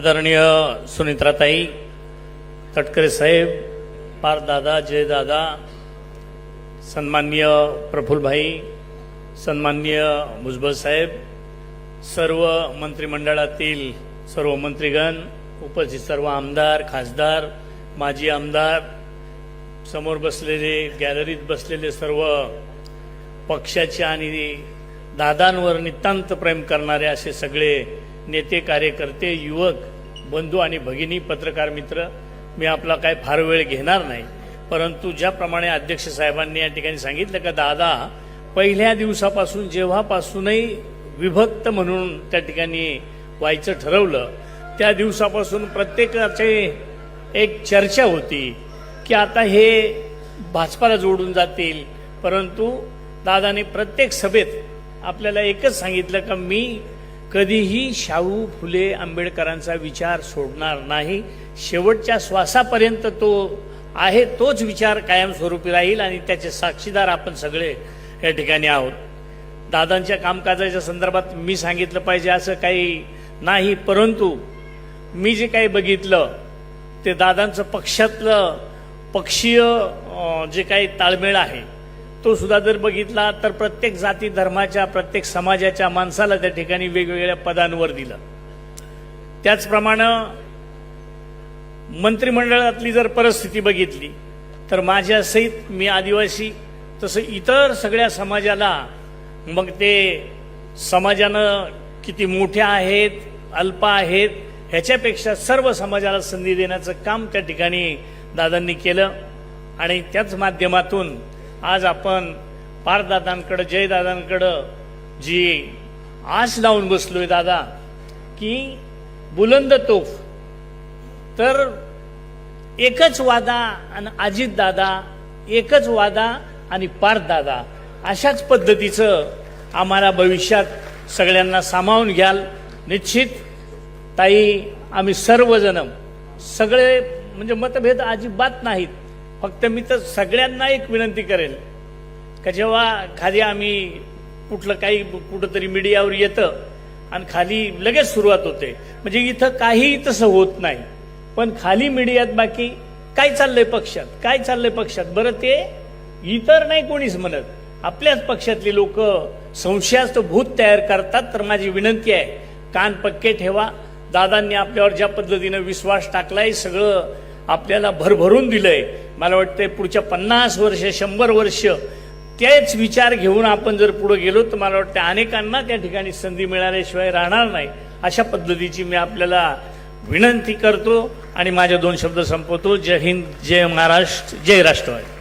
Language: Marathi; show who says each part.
Speaker 1: आदरणीय सुनित्राताई, तटकरे साहेब, पार दादा, जय दादा, सन्माननीय प्रफुल्लभाई, सन्माननीय भुजबळ साहेब, सर्व मंत्रिमंडळातील सर्व मंत्रीगण, उपस्थित सर्व आमदार, खासदार, माजी आमदार, समोर बसलेले, गॅलरीत बसलेले सर्व पक्षाचे आणि दादांवर नितांत प्रेम करणारे असे सगळे नेते, कार्यकर्ते, युवक बंधू आणि भगिनी, पत्रकार मित्र, मी आपला काय फार वेळ घेणार नाही, परंतु ज्याप्रमाणे अध्यक्ष साहेबांनी या ठिकाणी सांगितलं का दादा पहिल्या दिवसापासून जेव्हापासूनही विभक्त म्हणून त्या ठिकाणी व्हायचं ठरवलं त्या दिवसापासून प्रत्येकाचे एक चर्चा होती की आता हे भाजपाला जोडून जातील, परंतु दादाने प्रत्येक सभेत आपल्याला एकच सांगितलं का मी कधीही शाहू फुले आंबेडकरांचा विचार सोडणार नाही, शेवटच्या श्वासापर्यंत तो आहे, तोच विचार कायमस्वरूपी राहील आणि त्याचे साक्षीदार आपण सगळे या ठिकाणी आहोत. दादांच्या कामकाजाच्या संदर्भात मी सांगितलं पाहिजे असं काही नाही, परंतु मी जे काही बघितलं ते दादांचं पक्षातलं पक्षीय जे काही ताळमेळ आहे तो सुद्धा जर बघितला तर प्रत्येक जाती धर्माच्या, प्रत्येक समाजाच्या माणसाला त्या ठिकाणी वेगवेगळ्या पदांवर दिलं. त्याचप्रमाणे मंत्रिमंडळातली जर परिस्थिती बघितली तर माझ्यासहित मी आदिवासी, तसं इतर सगळ्या समाजाला, मग ते समाजानं किती मोठ्या आहेत, अल्प आहेत, ह्याच्यापेक्षा सर्व समाजाला संधी देण्याचं काम त्या ठिकाणी दादांनी केलं. आणि त्याच माध्यमातून आज आपण पारदादांकडे, जयदादांकडं जी आश लावून बसलोय दादा की बुलंद तोफ, तर एकच वादा आणि अजित दादा, एकच वादा आणि पारदादा, अशाच पद्धतीचं आम्हाला भविष्यात सगळ्यांना सामावून घ्याल. निश्चित ताई, आम्ही सर्वजण सगळे म्हणजे मतभेद अजिबात नाहीत, फक्त मी तर सगळ्यांना एक विनंती करेल का जेव्हा खाली आम्ही कुठलं काही कुठंतरी मीडियावर येतं आणि खाली लगेच सुरुवात होते, म्हणजे इथं काही तसं होत नाही, पण खाली मीडियात बाकी काय चाललंय पक्षात, काय चाललंय पक्षात, बरं ते इतर नाही कोणीच म्हणत, आपल्याच पक्षातली लोक संशयास्पद भूत तयार करतात. तर माझी विनंती आहे, कान पक्के ठेवा. दादांनी आपल्यावर ज्या पद्धतीनं विश्वास टाकलाय, सगळं आपल्याला भरभरून दिलंय, मला वाटतंय पुढच्या 50 वर्ष 100 वर्ष तेच विचार घेऊन आपण जर पुढे गेलो तर मला वाटतं अनेकांना त्या ठिकाणी संधी मिळाल्याशिवाय राहणार नाही. अशा पद्धतीची मी आपल्याला विनंती करतो आणि माझे 2 शब्द संपवतो. जय हिंद, जय महाराष्ट्र, जय राष्ट्रवादी.